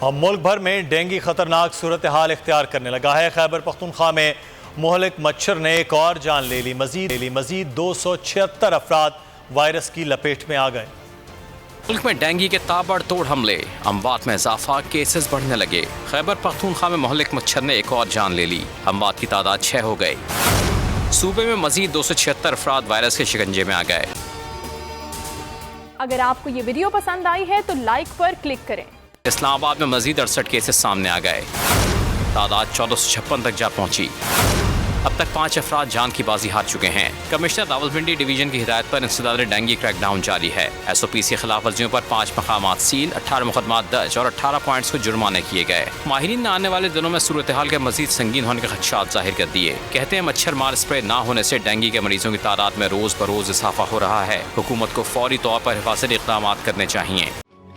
अब मुल्क भर में डेंगू खतरनाक सूरत हाल इख्तियार करने लगा है। खैबर पख्तूनख्वा में मोहलिक मच्छर ने एक और जान ले ली। मजीद 276 अफराद वायरस की लपेट में आ गए। मुल्क में डेंगू के ताबड़तोड़ हमले, अमवात में इजाफा, केसेस बढ़ने लगे। खैबर पख्तूनख्वा में मोहलिक मच्छर ने एक और जान ले ली। अमवात की तादाद 6 हो गई। सूबे में मजीद 276 अफराद वायरस के शिकंजे में आ गए। अगर आपको ये वीडियो पसंद आई है तो लाइक पर क्लिक करें। इस्लामाबाद में मजीद 68 केसेस सामने आ गए। तादाद 1456 तक जा पहुंची। अब तक 5 अफराद जान की बाजी हार चुके हैं। कमिश्नर रावलपिंडी डिवीजन की हिदायत पर इंसदाद डेंगू क्रैकडाउन जारी है। SOP की खिलाफ वर्जियों पर 5 मकामात सील, 18 मुकदमात दर्ज और 18 पॉइंट्स को जुर्माने किए गए। माहिरीन ने आने वाले दिनों में सूरत हाल के मजीद संगीन होने के खदशात जाहिर कर दिए। कहते हैं मच्छर मार स्प्रे ना होने से डेंगू के मरीजों की तादाद में रोज बरोज इजाफा हो रहा है। हुकूमत को फौरी तौर पर हिफाजती इक़दाम करने चाहिए।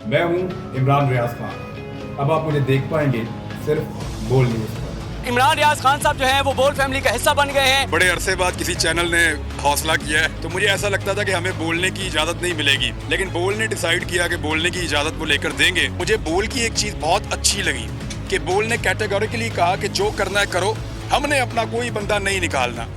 मैं हूँ इमरान रियाज खान। अब आप मुझे देख पाएंगे सिर्फ बोल न्यूज़ पर। इमरान रियाज खान साहब जो हैं वो बोल फैमिली का हिस्सा बन गए हैं। बड़े अरसे बाद किसी चैनल ने हौसला किया है, तो मुझे ऐसा लगता था कि हमें बोलने की इजाजत नहीं मिलेगी, लेकिन बोल ने डिसाइड किया कि बोलने की इजाजत वो लेकर देंगे। मुझे बोल की एक चीज बहुत अच्छी लगी कि बोल ने कैटेगोरिकली कहा कि जो करना है करो, हमने अपना कोई बंदा नहीं निकालना।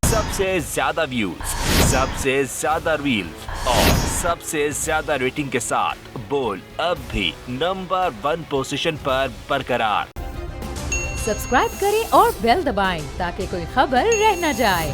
सबसे ज्यादा व्यूज, सबसे ज्यादा रील्स और सबसे ज्यादा रेटिंग के साथ बोल अब भी नंबर 1 पोजीशन पर बरकरार। सब्सक्राइब करें और बेल दबाएं ताकि कोई खबर रह न जाए।